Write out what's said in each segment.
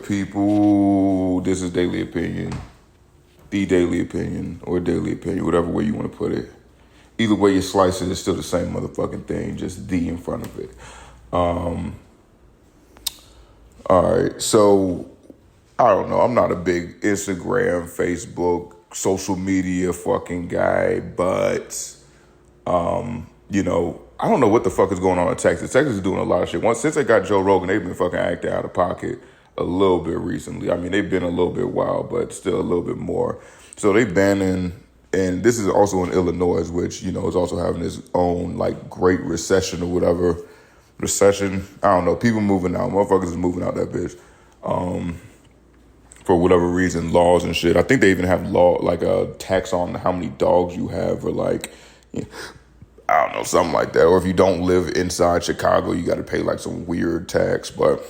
people? This is Daily Opinion. The Daily Opinion or Daily Opinion, whatever way you want to put it. Either way you slice it, it's still the same motherfucking thing, just the in front of it. All right, so I don't know. I'm not a big Instagram, Facebook, social media fucking guy, but I don't know what the fuck is going on in Texas. Texas is doing a lot of shit. Since they got Joe Rogan, they've been fucking acting out of pocket a little bit recently. I mean, they've been a little bit wild, but still a little bit more. So they banning, and this is also in Illinois, which, is also having its own, great recession or whatever. Recession, I don't know. People moving out. Motherfuckers is moving out that bitch. For whatever reason, laws and shit. I think they even have a tax on how many dogs you have or I don't know, something like that. Or if you don't live inside Chicago, you got to pay some weird tax. But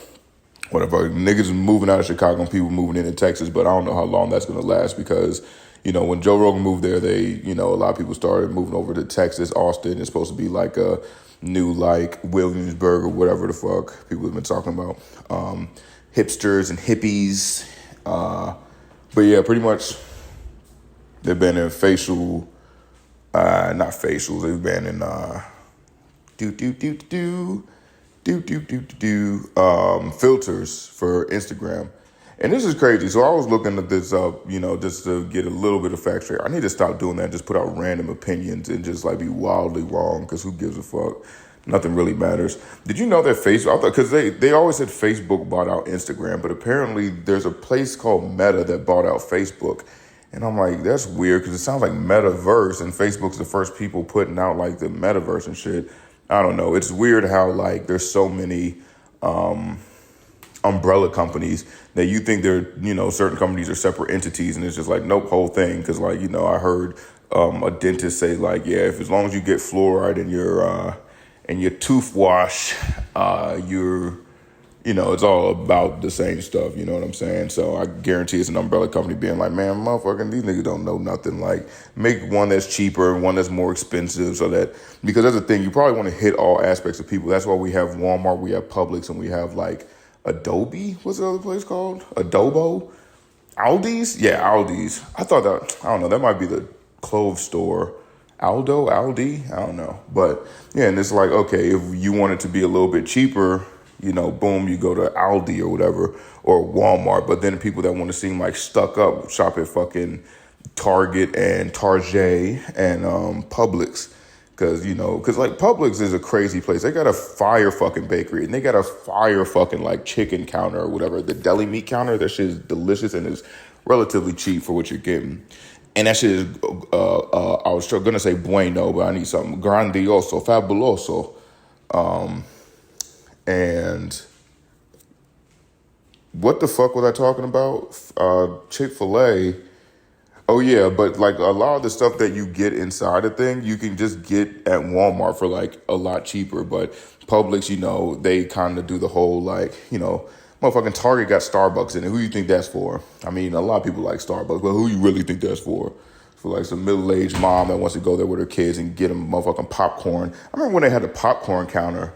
whatever, niggas moving out of Chicago and people moving into Texas. But I don't know how long that's going to last because, when Joe Rogan moved there, they, a lot of people started moving over to Texas. Austin is supposed to be a new Williamsburg or whatever the fuck people have been talking about. Hipsters and hippies. But yeah, pretty much they've been in not facials. They've been in filters for Instagram, and this is crazy. So I was looking at this up, just to get a little bit of fact check. I need to stop doing that. Just put out random opinions and just be wildly wrong because who gives a fuck? Nothing really matters. Did you know that Facebook? I thought because they always said Facebook bought out Instagram, but apparently there's a place called Meta that bought out Facebook. And I'm like, that's weird because it sounds like metaverse, and Facebook's the first people putting out the metaverse and shit. I don't know. It's weird how there's so many umbrella companies that you think they're, certain companies are separate entities, and it's just nope, whole thing. Because I heard a dentist say yeah, if as long as you get fluoride in your tooth wash, you're it's all about the same stuff, you know what I'm saying? So I guarantee it's an umbrella company being man, motherfucking, these niggas don't know nothing. Make one that's cheaper and one that's more expensive so that, because that's the thing, you probably want to hit all aspects of people. That's why we have Walmart, we have Publix, and we have Adobe. What's the other place called? Adobo? Aldi's? Yeah, Aldi's. I thought that, I don't know, that might be the clothes store. Aldi? I don't know. But yeah, and it's okay, if you want it to be a little bit cheaper, boom, you go to Aldi or whatever, or Walmart. But then people that want to seem stuck up shop at fucking Target and Target and Publix. Because Publix is a crazy place. They got a fire fucking bakery and they got a fire fucking chicken counter or whatever. The deli meat counter, that shit is delicious and is relatively cheap for what you're getting. And that shit is, I was going to say bueno, but I need something grandioso, fabuloso. And what the fuck was I talking about? Chick-fil-A. Oh yeah, but a lot of the stuff that you get inside the thing, you can just get at Walmart for a lot cheaper. But Publix, they kind of do the whole motherfucking Target got Starbucks in it. Who you think that's for? I mean, a lot of people like Starbucks, but who you really think that's for? For some middle-aged mom that wants to go there with her kids and get them motherfucking popcorn. I remember when they had the popcorn counter.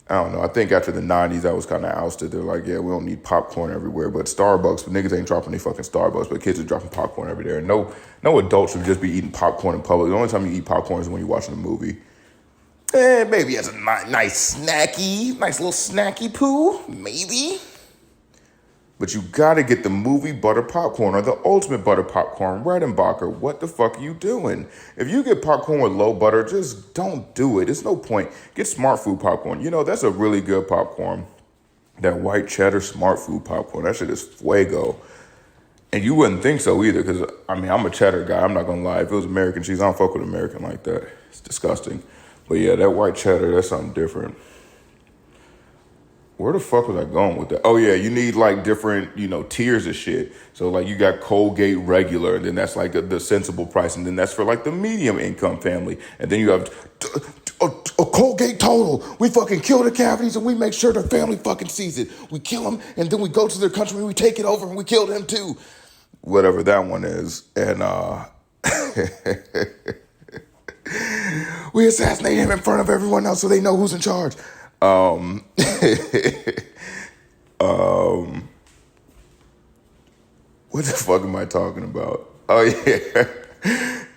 I don't know. I think after the 90s, that was kind of ousted. They're yeah, we don't need popcorn everywhere. But Starbucks, but niggas ain't dropping any fucking Starbucks, but kids are dropping popcorn every day. And no adult should just be eating popcorn in public. The only time you eat popcorn is when you're watching a movie. Maybe as a nice little snacky poo, maybe. But you gotta get the movie butter popcorn or the ultimate butter popcorn, Redenbacher. What the fuck are you doing? If you get popcorn with low butter, just don't do it. There's no point. Get Smart Food popcorn. That's a really good popcorn. That white cheddar Smart Food popcorn. That shit is fuego. And you wouldn't think so either, because, I'm a cheddar guy. I'm not gonna lie. If it was American cheese, I don't fuck with American like that. It's disgusting. But yeah, that white cheddar, that's something different. Where the fuck was I going with that? Oh yeah, you need different, tiers of shit. So you got Colgate regular, and then that's the sensible price, and then that's for the medium income family. And then you have a Colgate Total. We fucking kill the cavities and we make sure the family fucking sees it. We kill them and then we go to their country and we take it over and we kill them too. Whatever that one is. And we assassinate him in front of everyone else so they know who's in charge. What the fuck am I talking about? Oh yeah.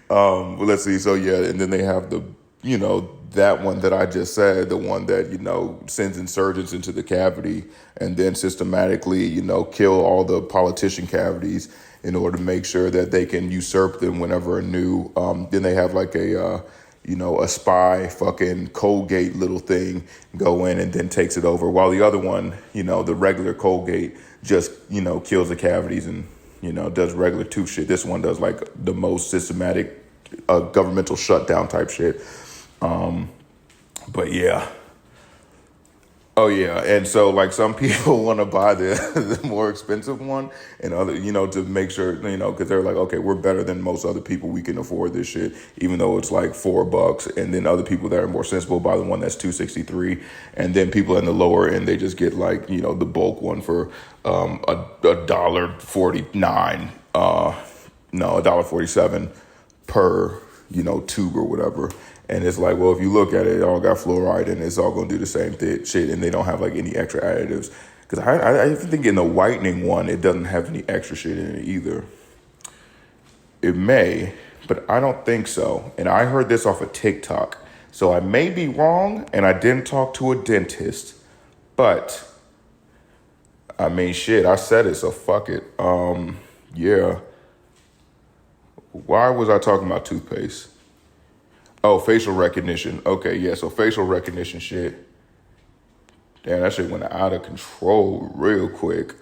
Well, let's see. So yeah, and then they have the, that one that I just said, the one that, sends insurgents into the cavity and then systematically, kill all the politician cavities in order to make sure that they can usurp them whenever a new, then they have like a spy fucking Colgate little thing go in and then takes it over. While the other one, the regular Colgate just, kills the cavities and, does regular tooth shit. This one does like the most systematic governmental shutdown type shit. But yeah. Oh yeah. And so like some people want to buy the more expensive one and other, to make sure, cause they're like, okay, we're better than most other people. We can afford this shit, even though it's like $4. And then other people that are more sensible buy the one that's $2.63. And then people in the lower end, they just get like, the bulk one for, $1.49, $1.47 per, tube or whatever. And it's like, well, if you look at it, it all got fluoride and it's all going to do the same shit. And they don't have like any extra additives. Because I even think in the whitening one, it doesn't have any extra shit in it either. It may, but I don't think so. And I heard this off of TikTok. So I may be wrong and I didn't talk to a dentist. But, I mean, shit, I said it, so fuck it. Yeah. Why was I talking about toothpaste? Oh, facial recognition. Okay, yeah, so facial recognition shit. Damn, that shit went out of control real quick.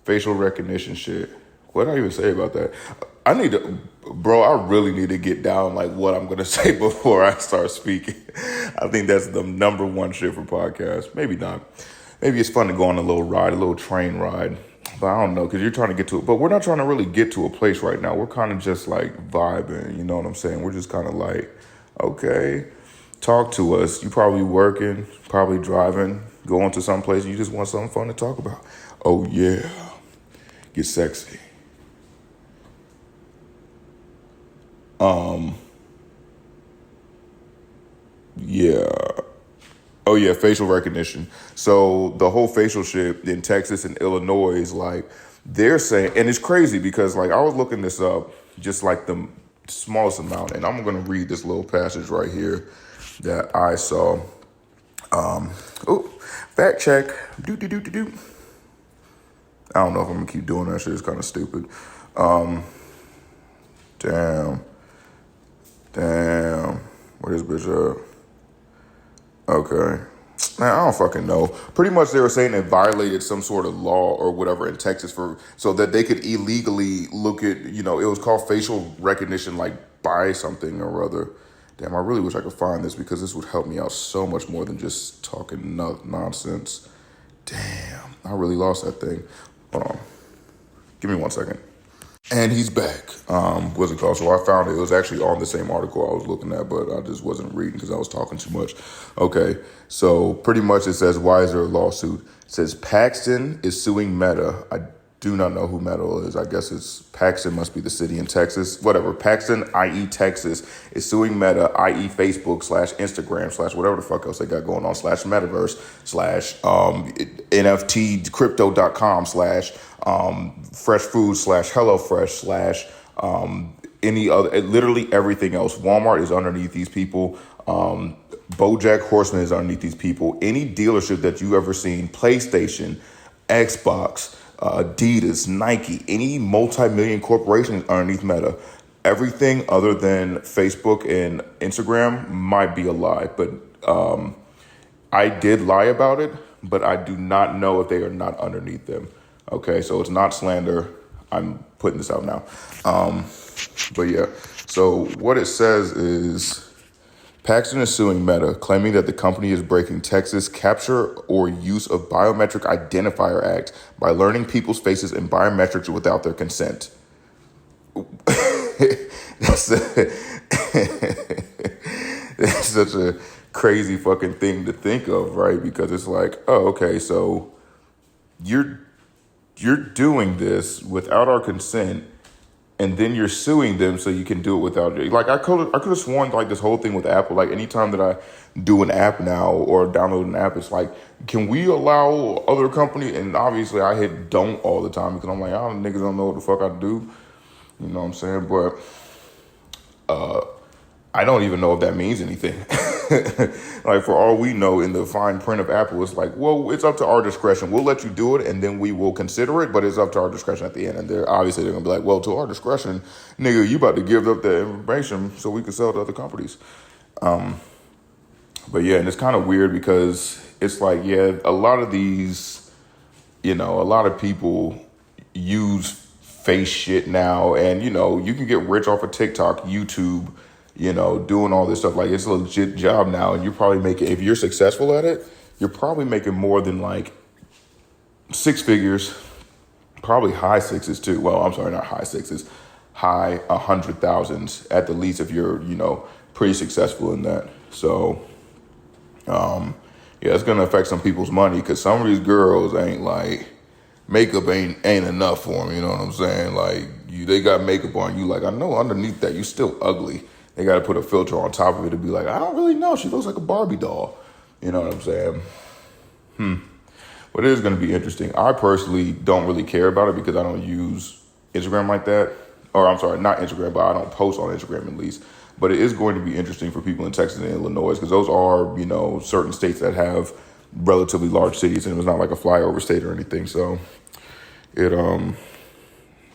Facial recognition shit. What did I even say about that? I really need to get down like what I'm gonna say before I start speaking. I think that's the number one shit for podcasts. Maybe not. Maybe it's fun to go on a little ride, a little train ride. But I don't know, because you're trying to get to it. But we're not trying to really get to a place right now. We're kind of just like vibing, you know what I'm saying? We're just kind of like, okay, talk to us. You probably working, probably driving, going to some place, and you just want something fun to talk about. Oh, yeah. Get sexy. Yeah. Oh, yeah, facial recognition. So the whole facial shit in Texas and Illinois is like, they're saying, and it's crazy because like I was looking this up, just like the smallest amount, and I'm going to read this little passage right here that I saw. Fact check. I don't know if I'm going to keep doing that shit. It's kind of stupid. Damn. Where this bitch at? Okay. Man, I don't fucking know. Pretty much they were saying it violated some sort of law or whatever in Texas so that they could illegally look at, it was called facial recognition, like by something or other. Damn, I really wish I could find this because this would help me out so much more than just talking nonsense. Damn, I really lost that thing. Hold on. Give me 1 second. And he's back. What's it called? So I found it. It was actually on the same article I was looking at, but I just wasn't reading because I was talking too much. Okay, so pretty much it says, why is there a lawsuit? It says Paxton is suing Meta. I do not know who Meta is. I guess it's Paxton must be the city in Texas. Whatever. Paxton, i.e. Texas, is suing Meta, i.e. Facebook /Instagram /whatever the fuck else they got going on /metaverse NFT crypto.com fresh food HelloFresh any other, literally everything else. Walmart is underneath these people. BoJack Horseman is underneath these people. Any dealership that you ever seen, PlayStation, Xbox, Adidas, Nike, any multi-million corporation is underneath Meta. Everything other than Facebook and Instagram might be a lie, but I did lie about it, but I do not know if they are not underneath them. Okay, so it's not slander. I'm putting this out now. But yeah, so what it says is Paxton is suing Meta, claiming that the company is breaking Texas Capture or Use of Biometric Identifier Act by learning people's faces in biometrics without their consent. That's such a crazy fucking thing to think of, right? Because it's like, oh, okay, so you're doing this without our consent, and then you're suing them so you can do it without, like, I could have sworn like this whole thing with Apple, like anytime that I do an app now or download an app, it's like, can we allow other company? And obviously I hit don't all the time because I'm like, oh, niggas don't know what the fuck I do. You know what I'm saying? But I don't even know if that means anything. Like, for all we know, in the fine print of Apple, it's like, well, it's up to our discretion. We'll let you do it, and then we will consider it, but it's up to our discretion at the end. And they're going to be like, well, to our discretion, nigga, you about to give up that information so we can sell to other companies. But yeah, and it's kind of weird because it's like, yeah, a lot of these, a lot of people use face shit now, and, you can get rich off of TikTok, YouTube, doing all this stuff. Like, it's a legit job now, and you're probably making, if you're successful at it, you're probably making more than like six figures, probably high sixes too. Well, I'm sorry, not high sixes, high 100,000s at the least if you're, pretty successful in that. So, yeah, it's gonna affect some people's money because some of these girls ain't like, makeup ain't enough for them. You know what I'm saying? Like, they got makeup on you. Like, I know underneath that you still ugly. They got to put a filter on top of it to be like, I don't really know. She looks like a Barbie doll. You know what I'm saying? But it is going to be interesting. I personally don't really care about it because I don't use Instagram like that. Or I'm sorry, not Instagram, but I don't post on Instagram at least. But it is going to be interesting for people in Texas and Illinois because those are, certain states that have relatively large cities, and it's not like a flyover state or anything. So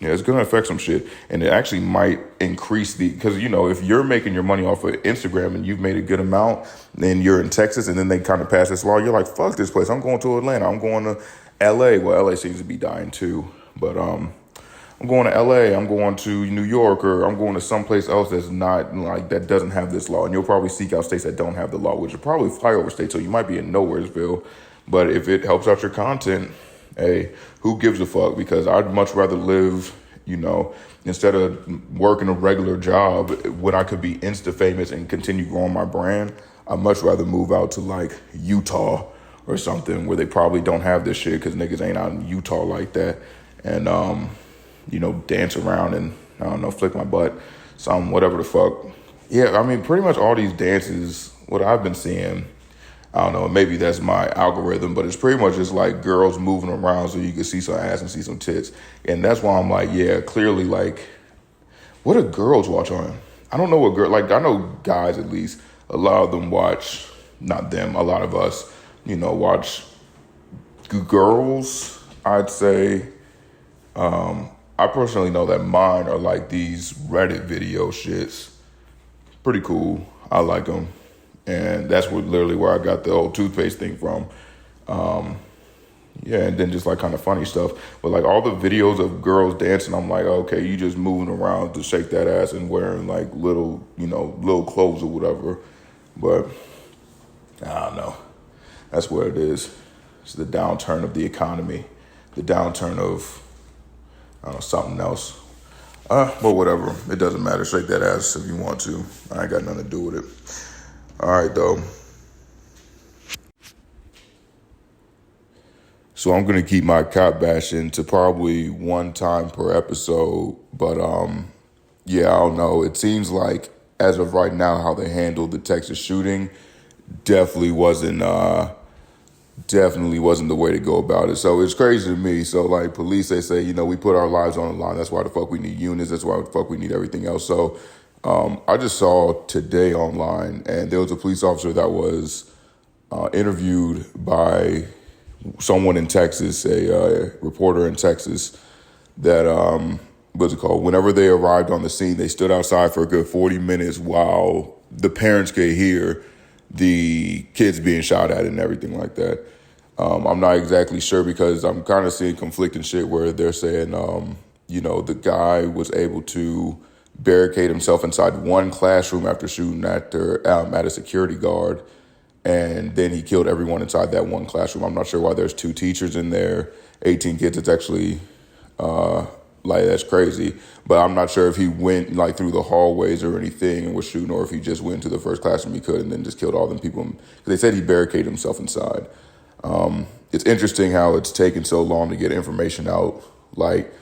yeah, it's going to affect some shit, and it actually might increase because, if you're making your money off of Instagram and you've made a good amount, then you're in Texas, and then they kind of pass this law, you're like, fuck this place. I'm going to Atlanta. I'm going to LA. Well, LA seems to be dying too, but I'm going to LA. I'm going to New York, or I'm going to someplace else that's not like, that doesn't have this law. And you'll probably seek out states that don't have the law, which are probably flyover states. So you might be in Nowheresville, but if it helps out your content, hey, who gives a fuck? Because I'd much rather live, instead of working a regular job when I could be Insta famous and continue growing my brand, I'd much rather move out to like Utah or something where they probably don't have this shit because niggas ain't out in Utah like that. And, dance around and, I don't know, flick my butt, some whatever the fuck. Yeah, I mean, pretty much all these dances, what I've been seeing, I don't know, maybe that's my algorithm, but it's pretty much just like girls moving around so you can see some ass and see some tits. And that's why I'm like, yeah, clearly, like, what do girls watch on? I don't know what I know guys at least, a lot of them watch, not them, a lot of us, watch girls, I'd say. I personally know that mine are like these Reddit video shits. Pretty cool. I like them. And that's literally where I got the old toothpaste thing from. Yeah, and then just like kind of funny stuff. But like all the videos of girls dancing, I'm like, okay, you just moving around to shake that ass and wearing like little, little clothes or whatever. But I don't know. That's what it is. It's the downturn of the economy. The downturn of, I don't know, something else. But whatever. It doesn't matter. Shake that ass if you want to. I ain't got nothing to do with it. All right, though. So I'm going to keep my cop bashing to probably one time per episode. But, yeah, I don't know. It seems like, as of right now, how they handled the Texas shooting definitely wasn't the way to go about it. So it's crazy to me. So, like, police, they say, we put our lives on the line. That's why the fuck we need units. That's why the fuck we need everything else. So I just saw today online, and there was a police officer that was interviewed by someone in Texas, a reporter in Texas, that, what's it called? Whenever they arrived on the scene, they stood outside for a good 40 minutes while the parents could hear the kids being shot at and everything like that. I'm not exactly sure because I'm kind of seeing conflicting shit where they're saying, the guy was able to barricade himself inside one classroom after shooting at a security guard, and then he killed everyone inside that one classroom. I'm not sure why there's two teachers in there, 18 kids. It's actually, that's crazy. But I'm not sure if he went, through the hallways or anything and was shooting, or if he just went to the first classroom he could and then just killed all them people. They said he barricaded himself inside. It's interesting how it's taken so long to get information out. Like,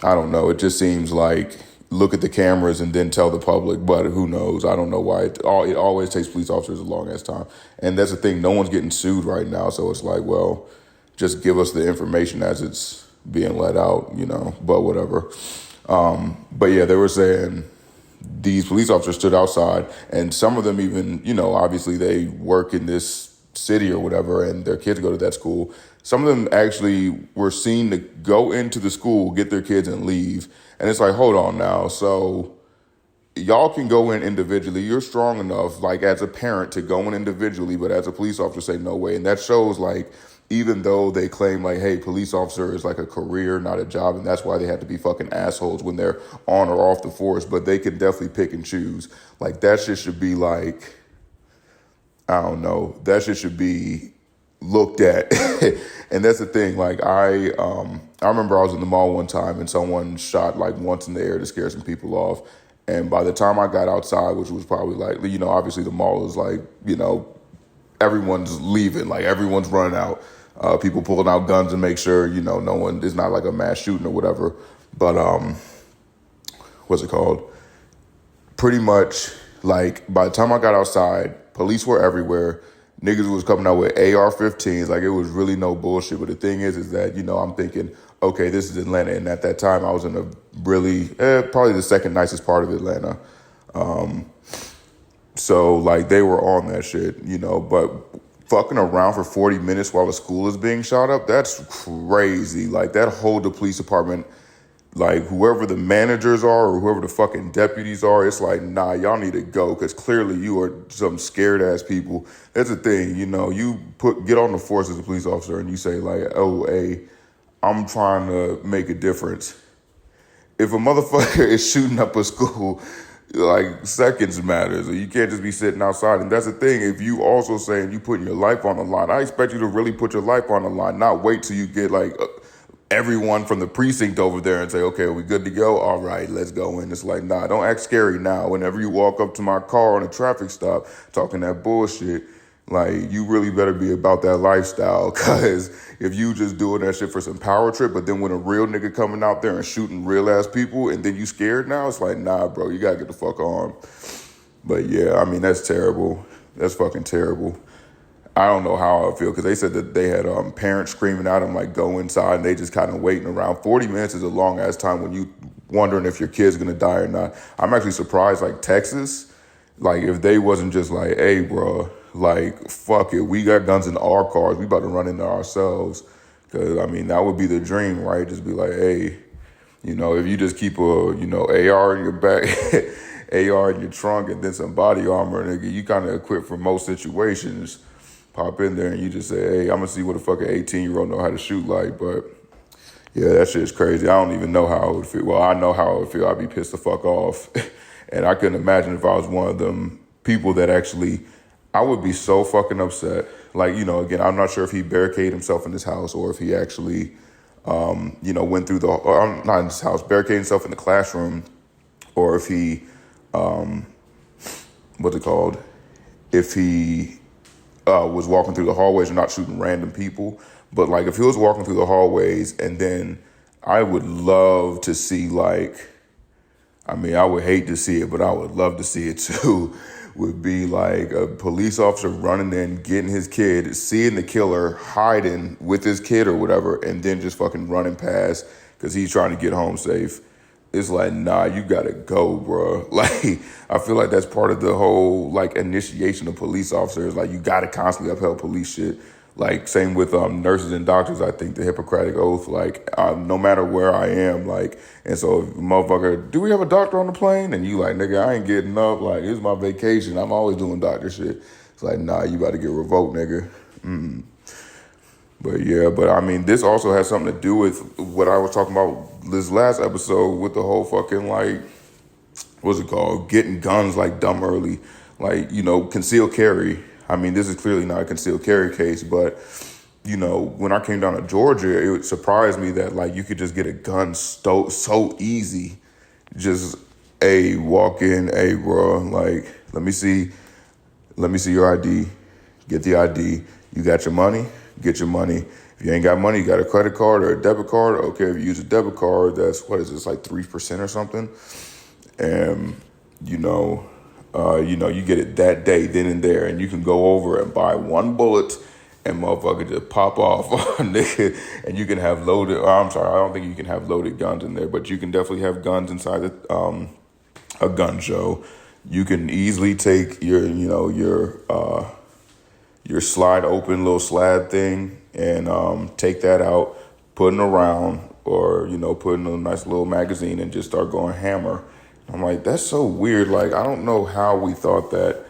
I don't know. It just seems like look at the cameras and then tell the public. But who knows? I don't know why. It always takes police officers a long ass time. And that's the thing. No one's getting sued right now. So it's like, well, just give us the information as it's being let out, but whatever. But yeah, they were saying these police officers stood outside, and some of them even, obviously they work in this city or whatever, and their kids go to that school. Some of them actually were seen to go into the school, get their kids, and leave. And it's like, hold on now. So y'all can go in individually. You're strong enough, like as a parent, to go in individually, but as a police officer, say no way. And that shows, like, even though they claim like, hey, police officer is like a career, not a job, and that's why they have to be fucking assholes when they're on or off the force, but they can definitely pick and choose. Like, that shit should be like, I don't know, that shit should be looked at. And that's the thing. Like, I remember I was in the mall one time and someone shot like once in the air to scare some people off. And by the time I got outside, which was probably like, obviously the mall is like, everyone's leaving, like everyone's running out. People pulling out guns and make sure, no one, it's not like a mass shooting or whatever. But what's it called? Pretty much, like, by the time I got outside, police were everywhere. Niggas was coming out with AR-15s. Like, it was really no bullshit. But the thing is that, I'm thinking, okay, this is Atlanta. And at that time, I was in a really, probably the second nicest part of Atlanta. So, like, they were on that shit, but fucking around for 40 minutes while the school is being shot up, that's crazy. Like, that whole the police department, like, whoever the managers are or whoever the fucking deputies are, it's like, nah, y'all need to go, because clearly you are some scared-ass people. That's the thing, you get on the force as a police officer and you say, like, oh, hey, I'm trying to make a difference. If a motherfucker is shooting up a school, like, seconds matters. You can't just be sitting outside. And that's the thing. If you also saying you putting your life on the line, I expect you to really put your life on the line, not wait till you get, like, everyone from the precinct over there and say, okay, are we good to go? All right, let's go in. It's like, nah, don't act scary now. Whenever you walk up to my car on a traffic stop talking that bullshit, like, you really better be about that lifestyle, because if you just doing that shit for some power trip, but then when a real nigga coming out there and shooting real ass people and then you scared now, it's like, nah, bro, you gotta get the fuck on. But yeah, I mean, that's terrible. That's fucking terrible. I don't know how I feel, because they said that they had parents screaming at them, like, go inside, and they just kind of waiting around. 40 minutes is a long ass time when you wondering if your kid's gonna die or not. I'm actually surprised, like, Texas, like, if they wasn't just like, hey, bro, like, fuck it, we got guns in our cars, we about to run into ourselves. Because, I mean, that would be the dream, right? Just be like, hey, if you just keep a, AR in your back, AR in your trunk, and then some body armor, nigga, you kind of equipped for most situations. Pop in there and you just say, hey, I'm going to see what a fucking 18-year-old know how to shoot like. But, yeah, that shit is crazy. I don't even know how it would feel. Well, I know how it would feel. I'd be pissed the fuck off. And I couldn't imagine if I was one of them people that actually, I would be so fucking upset. Like, again, I'm not sure if he barricaded himself in his house or if he actually, went through not in his house, barricaded himself in the classroom, or if he, what's it called? If he was walking through the hallways and not shooting random people. But, like, if he was walking through the hallways, and then I would love to see, like, I mean, I would hate to see it, but I would love to see it too, would be like a police officer running in, getting his kid, seeing the killer hiding with his kid or whatever, and then just fucking running past because he's trying to get home safe. It's like, nah, you gotta go, bro. Like, I feel like that's part of the whole, like, initiation of police officers. Like, you gotta constantly uphold police shit. Like, same with nurses and doctors, I think, the Hippocratic Oath, like, no matter where I am, like, and so, if motherfucker, do we have a doctor on the plane? And you like, nigga, I ain't getting up, like, it's my vacation, I'm always doing doctor shit. It's like, nah, you about to get revoked, nigga. But yeah, but I mean, this also has something to do with what I was talking about this last episode with the whole fucking, like, what's it called? Getting guns, like, dumb early. Like, concealed carry. I mean, this is clearly not a concealed carry case, but, when I came down to Georgia, it surprised me that, like, you could just get a gun so easy. Just, walk in, bro, like, let me see your ID. Get the ID. You got your money? Get your money. If you ain't got money, you got a credit card or a debit card. Okay, if you use a debit card, that's, what is this, like 3% or something? and you get it that day, then and there, and you can go over and buy one bullet, and motherfucker just pop off, nigga, and you can have loaded. I'm sorry, I don't think you can have loaded guns in there, but you can definitely have guns inside a gun show. You can easily take your slide open little slab thing and take that out, put it around, or put in a nice little magazine and just start going hammer. I'm like, that's so weird. Like, I don't know how we thought that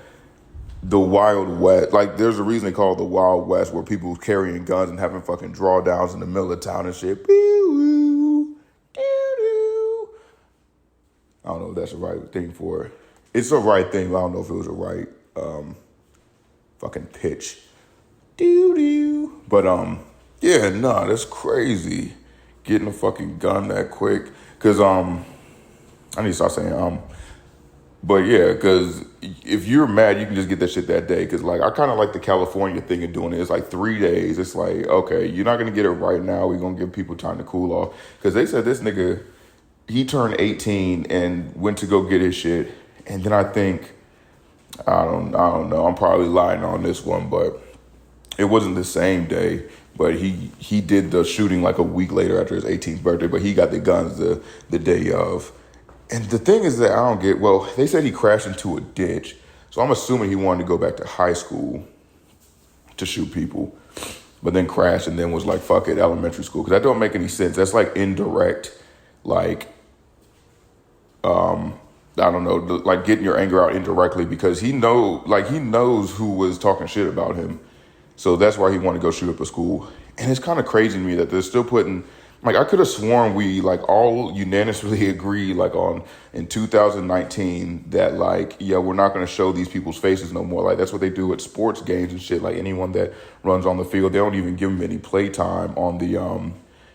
the Wild West, like, there's a reason they call it the Wild West, where people carrying guns and having fucking drawdowns in the middle of town and shit. Pew, doo-doo. I don't know if that's the right thing for it. It's the right thing, but I don't know if it was the right fucking pitch. Doo-doo. But, yeah, nah, that's crazy. Getting a fucking gun that quick. Because, I need to start saying, but yeah, because if you're mad, you can just get that shit that day. Because, like, I kind of like the California thing of doing it. It's like 3 days. It's like, okay, you're not going to get it right now. We're going to give people time to cool off. Because they said this nigga, he turned 18 and went to go get his shit. And then I think, I don't know. I'm probably lying on this one, but it wasn't the same day. But he did the shooting like a week later after his 18th birthday. But he got the guns the day of. And the thing is that I don't get, well, they said he crashed into a ditch. So I'm assuming he wanted to go back to high school to shoot people, but then crashed and then was like, fuck it, elementary school. Because that don't make any sense. That's like indirect, like, I don't know, like getting your anger out indirectly because he knows who was talking shit about him. So that's why he wanted to go shoot up a school. And it's kind of crazy to me that they're still putting, like, I could have sworn we, like, all unanimously agreed, like, in 2019 that, like, yeah, we're not going to show these people's faces no more. Like, that's what they do at sports games and shit. Like, anyone that runs on the field, they don't even give them any play time on the,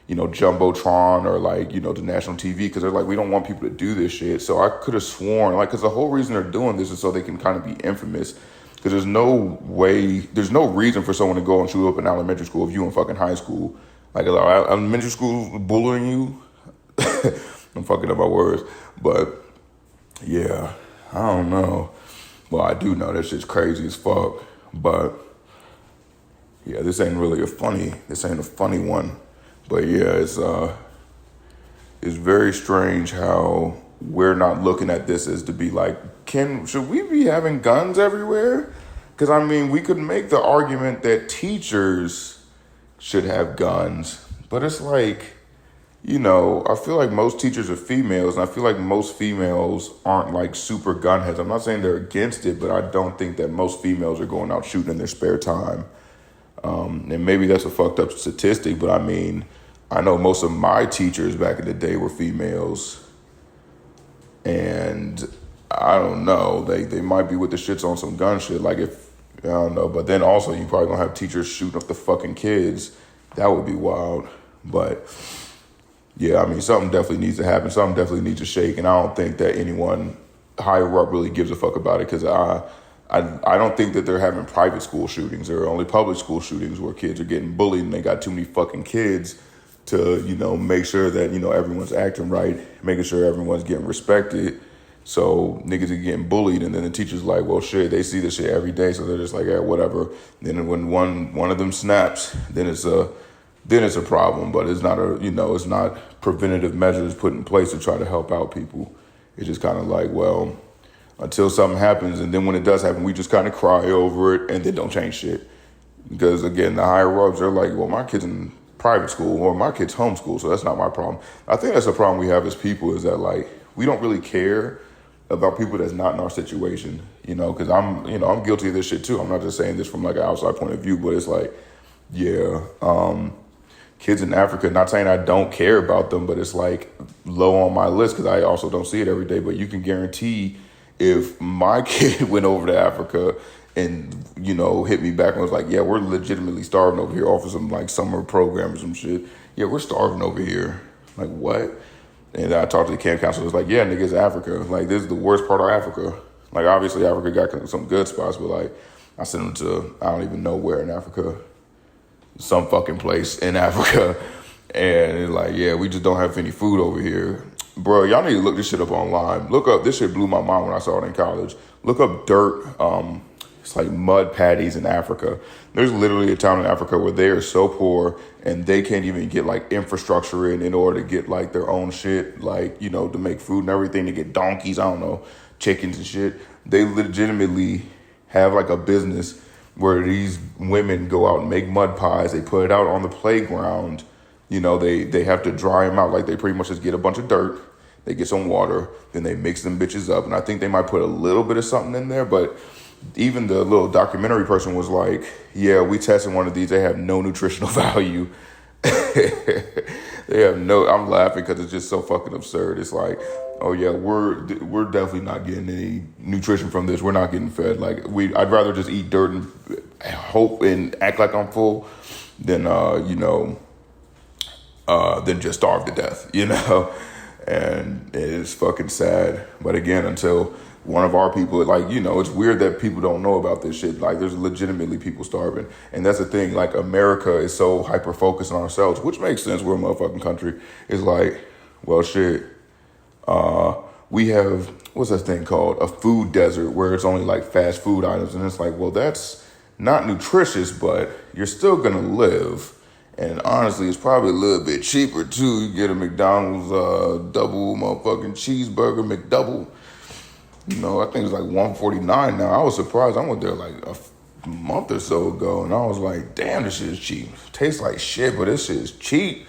Jumbotron or, like, the national TV because they're like, we don't want people to do this shit. So I could have sworn, like, because the whole reason they're doing this is so they can kind of be infamous. Because there's no reason for someone to go and shoot up in elementary school if you in fucking high school. Like, elementary school bullying you? I'm fucking up my words. But, yeah, I don't know. Well, I do know that shit's crazy as fuck. But, yeah, this ain't a funny one. But, yeah, it's very strange how we're not looking at this as to be like, should we be having guns everywhere? Because, I mean, we could make the argument that teachers should have guns, but it's like, I feel like most teachers are females, and I feel like most females aren't like super gun heads. I'm not saying they're against it, but I don't think that most females are going out shooting in their spare time. And maybe that's a fucked up statistic, but I mean, I know most of my teachers back in the day were females, and I don't know, they might be with the shits on some gun shit, like I don't know, but then also you probably gonna have teachers shooting up the fucking kids. That would be wild. But yeah, I mean, something definitely needs to happen. Something definitely needs to shake, and I don't think that anyone higher up really gives a fuck about it because I don't think that they're having private school shootings. There are only public school shootings where kids are getting bullied and they got too many fucking kids to make sure that everyone's acting right, making sure everyone's getting respected. So niggas are getting bullied, and then the teacher's like, well, shit, they see this shit every day, so they're just like, yeah, whatever. Then when one of them snaps, then it's a problem, but it's not it's not preventative measures put in place to try to help out people. It's just kind of like, well, until something happens, and then when it does happen, we just kind of cry over it, and then don't change shit. Because again, the higher ups are like, well, my kid's in private school, or my kid's homeschooled, so that's not my problem. I think that's the problem we have as people is that, like, we don't really care about people that's not in our situation, because I'm guilty of this shit too. I'm not just saying this from like an outside point of view, but it's like, yeah, kids in Africa, not saying I don't care about them, but it's like low on my list because I also don't see it every day. But you can guarantee if my kid went over to Africa and, hit me back and was like, yeah, we're legitimately starving over here off of some like summer program or some shit. Yeah, we're starving over here. Like, what? And I talked to the camp counselor. It was like, yeah, nigga, it's Africa. Like, this is the worst part of Africa. Like, obviously, Africa got some good spots, but, like, I sent them to, I don't even know where in Africa. Some fucking place in Africa. And it's like, yeah, we just don't have any food over here. bro, y'all need to look this shit up online. Look up, this shit blew my mind when I saw it in college. Look up dirt, it's like mud patties in Africa. There's literally a town in Africa where they are so poor and they can't even get like infrastructure in order to get like their own shit, like, you know, to make food and everything, to get donkeys, I don't know, chickens and shit. They legitimately have like a business where these women go out and make mud pies. They put it out on the playground. You know, they have to dry them out. Like, they pretty much just get a bunch of dirt, they get some water, then they mix them bitches up. And I think they might put a little bit of something in there, but even the little documentary person was like, yeah, we tested one of these. They have no nutritional value. They have no, I'm laughing because it's just so fucking absurd. It's like, oh yeah, we're definitely not getting any nutrition from this. We're not getting fed. Like, I'd rather just eat dirt and hope and act like I'm full than, than just starve to death, you know? And it's fucking sad. But again, until one of our people, like, you know, it's weird that people don't know about this shit. Like, there's legitimately people starving. And that's the thing. Like, America is so hyper-focused on ourselves, which makes sense. We're a motherfucking country. It's like, well, shit. We have, what's that thing called? A food desert where it's only like fast food items. And it's like, well, that's not nutritious, but you're still going to live. And honestly, it's probably a little bit cheaper too. You get a McDonald's double motherfucking cheeseburger McDouble. You know, I think it's like $149 now. I was surprised. I went there like a month or so ago, and I was like, damn, this shit is cheap. Tastes like shit, but this shit is cheap.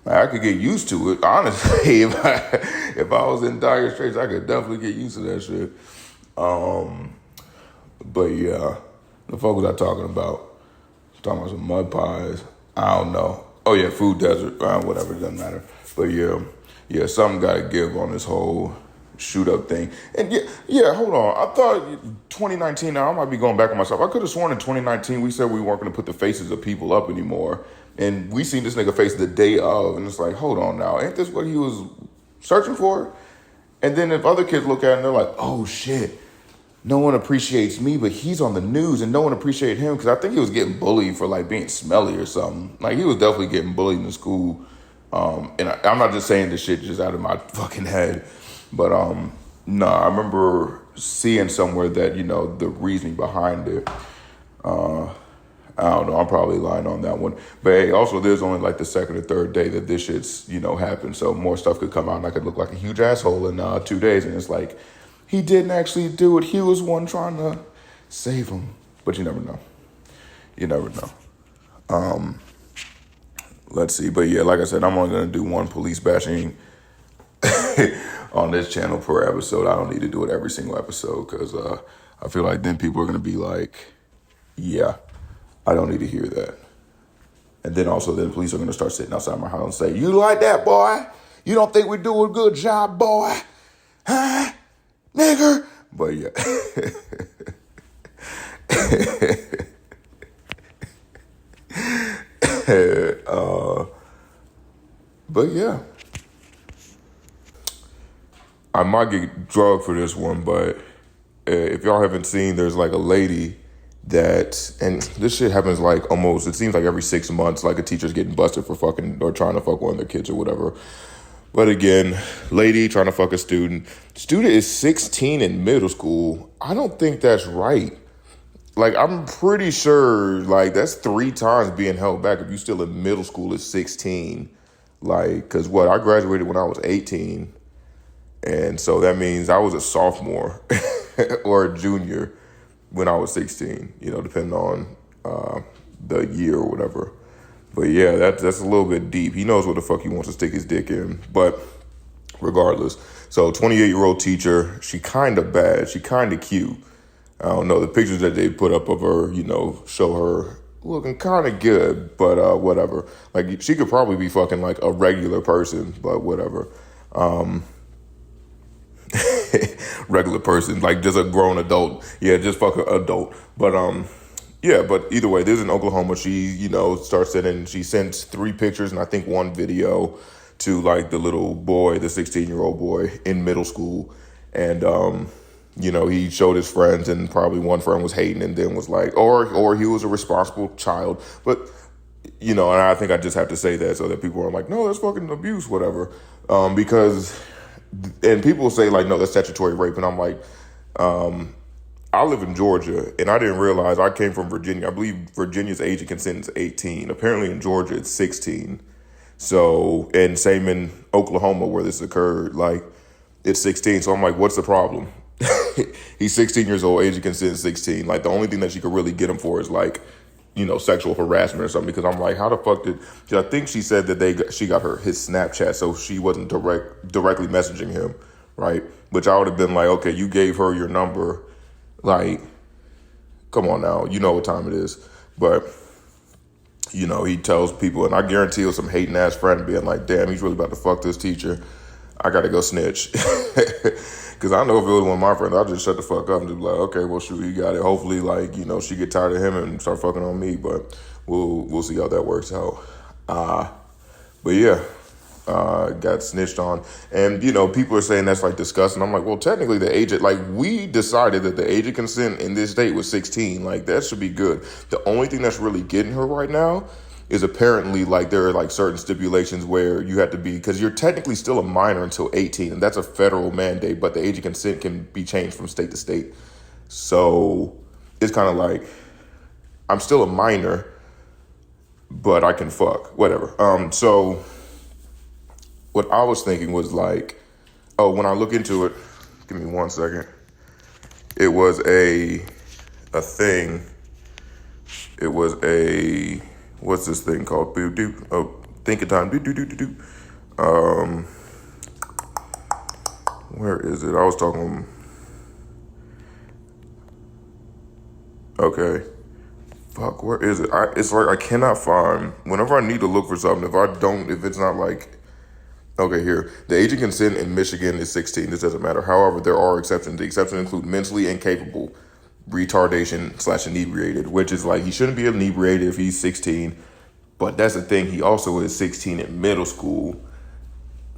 Like, I could get used to it. Honestly, if I was in dire straits, I could definitely get used to that shit. But yeah, the fuck was I talking about? Talking about some mud pies. I don't know. Oh yeah, food desert. Whatever, it doesn't matter. But yeah, something got to give on this whole shoot up thing. And yeah, hold on. I thought 2019. Now I might be going back on myself. I could have sworn in 2019 we said we weren't going to put the faces of people up anymore. And we seen this nigga face the day of, and it's like, hold on now, ain't this what he was searching for? And then if other kids look at it and they're like, oh shit, no one appreciates me, but he's on the news and no one appreciated him, because I think he was getting bullied for like being smelly or something. Like, he was definitely getting bullied in school. And I'm not just saying this shit just out of my fucking head, but no, I remember seeing somewhere that, you know, the reasoning behind it. I don't know. I'm probably lying on that one. But hey, also, there's only like the second or third day that this shit's, you know, happened. So more stuff could come out and I could look like a huge asshole in 2 days. And it's like, he didn't actually do it. He was one trying to save him. But you never know. You never know. Let's see. But yeah, like I said, I'm only going to do one police bashing on this channel per episode. I don't need to do it every single episode because I feel like then people are going to be like, yeah, I don't need to hear that. And then also then police are going to start sitting outside my house and say, you like that, boy? You don't think we do a good job, boy? Huh? Nigger? But yeah. But yeah. I might get drugged for this one, but if y'all haven't seen, there's like a lady that, and this shit happens like almost, it seems like every 6 months, like a teacher's getting busted for fucking or trying to fuck one of their kids or whatever. But again, lady trying to fuck a student. Student is 16 in middle school. I don't think that's right. Like, I'm pretty sure, like, that's 3 times being held back if you still in middle school at 16. Like, because what, I graduated when I was 18. And so that means I was a sophomore or a junior when I was 16, you know, depending on the year or whatever. But yeah, that's a little bit deep. He knows what the fuck he wants to stick his dick in. But regardless, so 28-year-old teacher, she kind of bad. She kind of cute. I don't know. The pictures that they put up of her, you know, show her looking kind of good, but whatever. Like, she could probably be fucking like a regular person, but whatever. Regular person, like just a grown adult. Yeah, just fuck an adult. But yeah, but either way, this is in Oklahoma. She, you know, she sends 3 pictures and I think 1 video to like the little boy, the 16-year-old boy in middle school. And, you know, he showed his friends and probably one friend was hating and then was like, or he was a responsible child. But, you know, and I think I just have to say that so that people are like, no, that's fucking abuse, whatever. Because and people say like, no, that's statutory rape, and I'm like, I live in Georgia, and I didn't realize I came from Virginia. I believe Virginia's age of consent is 18. Apparently in Georgia it's 16. So, and same in Oklahoma where this occurred, like it's 16. So I'm like, what's the problem? He's 16 years old, age of consent is 16. Like the only thing that she could really get him for is like, sexual harassment or something. Because I'm like, how the fuck did? I think she said that she got his Snapchat, so she wasn't directly messaging him, right? Which I would have been like, okay, you gave her your number, like, come on now, you know what time it is. But he tells people, and I guarantee it was some hating ass friend being like, damn, he's really about to fuck this teacher. I got to go snitch. Because I know if it was one of my friends, I'd just shut the fuck up and just be like, okay, well, shoot, you got it. Hopefully, like, she get tired of him and start fucking on me. But we'll see how that works out. But yeah, got snitched on. And, people are saying that's like disgusting. I'm like, well, technically the age, like we decided that the age of consent in this state was 16. Like that should be good. The only thing that's really getting her right now is apparently like there are like certain stipulations where you have to be, because you're technically still a minor until 18, and that's a federal mandate, but the age of consent can be changed from state to state. So it's kind of like I'm still a minor, but I can fuck, whatever. So what I was thinking was like, when I look into it, give me 1 second. It was a thing. It was what's this thing called? Thinking time. Where is it? I was talking. Okay. Fuck, where is it? It's like I cannot find. Whenever I need to look for something, if it's not like. Okay, here. The age of consent in Michigan is 16. This doesn't matter. However, there are exceptions. The exceptions include mentally incapable, retardation / inebriated, which is like he shouldn't be inebriated if he's 16. But that's the thing. He also is 16 in middle school.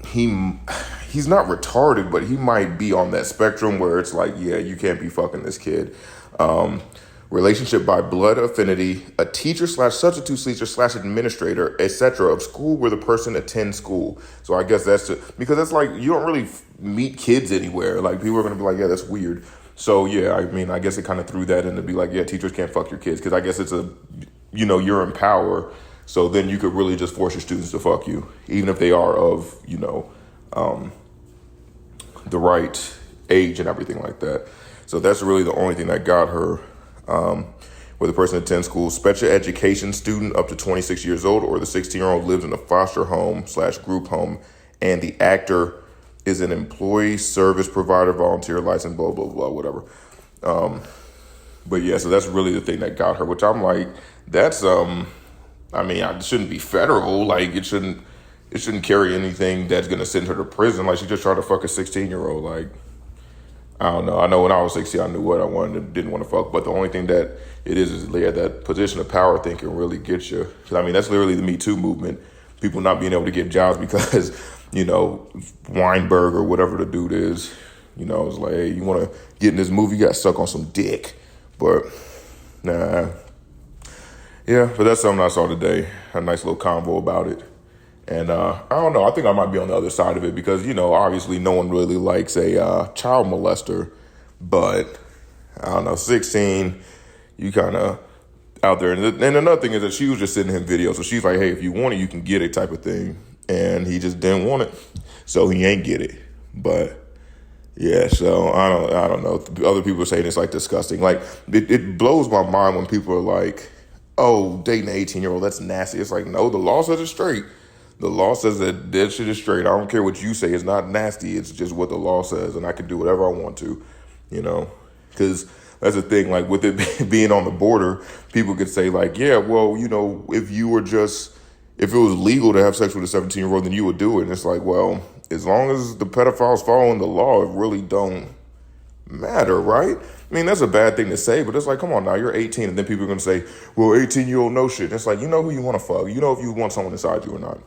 He's not retarded, but he might be on that spectrum where it's like, yeah, you can't be fucking this kid. Relationship by blood affinity, a teacher / substitute teacher / administrator, etc. of school where the person attends school. So I guess because it's like you don't really meet kids anywhere. Like people are going to be like, yeah, that's weird. So yeah, I mean, I guess it kind of threw that in to be like, yeah, teachers can't fuck your kids, because I guess it's you're in power. So then you could really just force your students to fuck you, even if they are of, the right age and everything like that. So that's really the only thing that got her, where the person attends school, special education student up to 26 years old, or the 16-year-old lives in a foster home / group home, and the actor is an employee, service provider, volunteer, license, blah, blah, blah, whatever. But yeah, so that's really the thing that got her, which I'm like, that's, it shouldn't be federal. Like it shouldn't carry anything that's going to send her to prison. Like she just tried to fuck a 16-year-old. Like, I don't know. I know when I was 16, I knew what I wanted and didn't want to fuck. But the only thing that it is that position of power thing can really get you. Because that's literally the Me Too movement. People not being able to get jobs because, Weinberg or whatever the dude is, it's like, hey, you want to get in this movie, you got stuck on some dick. But, nah. Yeah, but that's something I saw today. A nice little convo about it. And I don't know. I think I might be on the other side of it because, obviously no one really likes a child molester. But, I don't know, 16, you kind of out there. And another thing is that she was just sending him videos. So she's like, hey, if you want it, you can get it type of thing. And he just didn't want it. So he ain't get it. But, yeah, so I don't know. Other people are saying it's like disgusting. Like, it blows my mind when people are like, oh, dating an 18-year-old, that's nasty. It's like, no, the law says it's straight. The law says that shit is straight. I don't care what you say. It's not nasty. It's just what the law says, and I can do whatever I want to, Because that's the thing, like, with it being on the border, people could say, like, yeah, well, if it was legal to have sex with a 17-year-old, then you would do it. And it's like, well, as long as the pedophile's following the law, it really don't matter, right? That's a bad thing to say, but it's like, come on now, you're 18, and then people are going to say, well, 18-year-old no shit. And it's like, you know who you want to fuck. You know if you want someone inside you or not.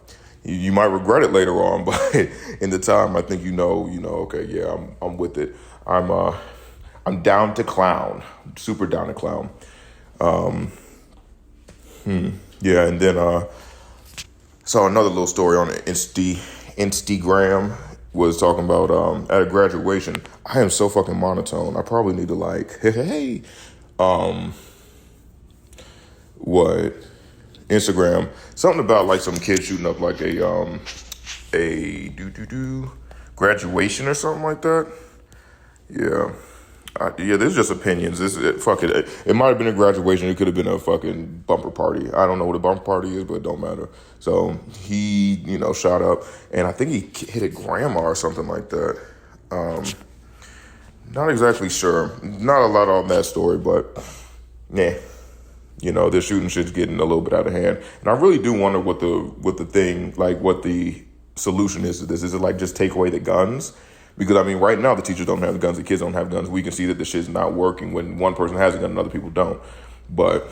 You might regret it later on, but in the time, I think okay, yeah, I'm with it. I'm down to clown, super down to clown. Yeah, and then saw another little story on Instagram was talking about at a graduation. I am so fucking monotone. I probably need to like, hey, what Instagram, something about like some kid shooting up like a graduation or something like that. Yeah. Yeah, there's just opinions. Fuck it. It might have been a graduation. It could have been a fucking bumper party. I don't know what a bumper party is, but it don't matter. So he, shot up, and I think he hit a grandma or something like that. Not exactly sure. Not a lot on that story, but yeah. This shooting shit's getting a little bit out of hand, and I really do wonder what the solution is to this. Is it like just take away the guns? Because, right now the teachers don't have the guns, the kids don't have guns. We can see that the shit's not working when one person has a gun and other people don't. But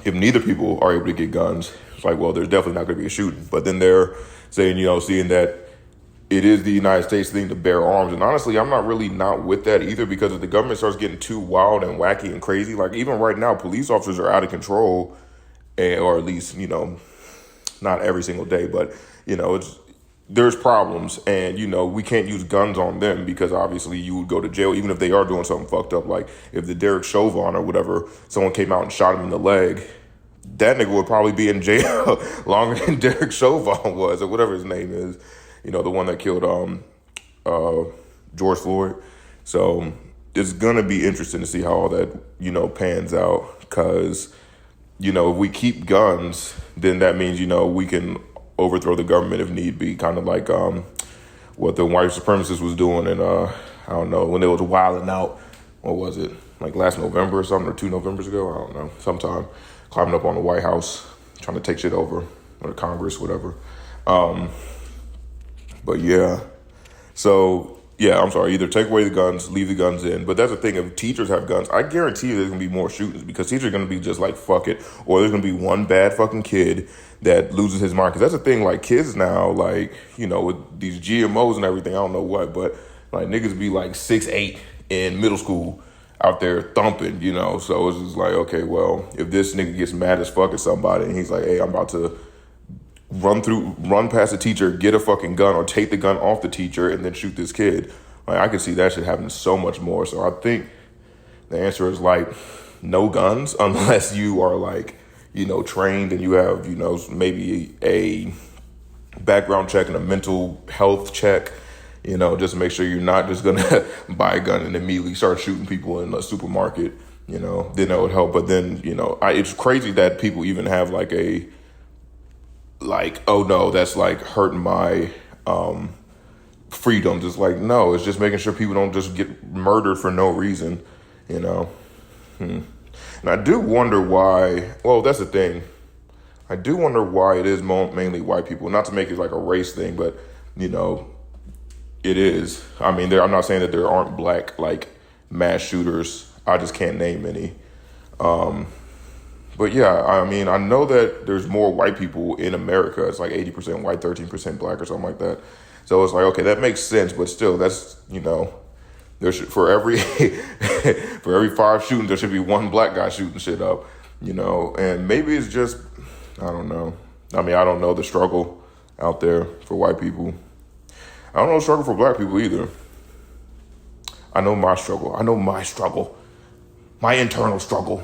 if neither people are able to get guns, it's like, well, there's definitely not going to be a shooting. But then they're saying, seeing that it is the United States thing to bear arms. And honestly, I'm not really not with that either, because if the government starts getting too wild and wacky and crazy, like even right now, police officers are out of control, or at least, not every single day, but, there's problems, and we can't use guns on them, because obviously you would go to jail even if they are doing something fucked up. Like if the Derek Chauvin or whatever, someone came out and shot him in the leg, that nigga would probably be in jail longer than Derek Chauvin was, or whatever his name is, the one that killed George Floyd. So it's gonna be interesting to see how all that pans out, because if we keep guns, then that means we can overthrow the government if need be, kind of like what the white supremacists was doing, and I don't know, when they was wilding out, what was it, like last November or something, or 2 Novembers ago, I don't know, sometime, climbing up on the White House, trying to take shit over, or the Congress, whatever. But yeah, so yeah, I'm sorry, either take away the guns, leave the guns in. But that's the thing, if teachers have guns, I guarantee you there's going to be more shootings, because teachers are going to be just like, fuck it. Or there's going to be one bad fucking kid that loses his mind. Because that's the thing, like kids now, like, with these GMOs and everything, I don't know what, but like niggas be like 6'8" in middle school out there thumping, So it's just like, okay, well, if this nigga gets mad as fuck at somebody and he's like, hey, I'm about to run past the teacher, get a fucking gun, or take the gun off the teacher and then shoot this kid. Like, I can see that shit happening so much more. So I think the answer is like no guns, unless you are like, trained and you have, maybe a background check and a mental health check, just to make sure you're not just gonna buy a gun and immediately start shooting people in a supermarket, then that would help. But then, it's crazy that people even have like oh no, that's like hurting my freedom. Just like, no, it's just making sure people don't just get murdered for no reason, And I do wonder why, well, that's the thing. I do wonder why it is mainly white people. Not to make it like a race thing, but, it is. I'm not saying that there aren't black, like, mass shooters. I just can't name any. But yeah, I know that there's more white people in America. It's like 80% white, 13% black or something like that. So it's like, okay, that makes sense, but still, that's, there should, for every 5 shootings, there should be 1 black guy shooting shit up, and maybe it's just, I don't know. I don't know the struggle out there for white people. I don't know the struggle for black people either. I know my struggle. My internal struggle.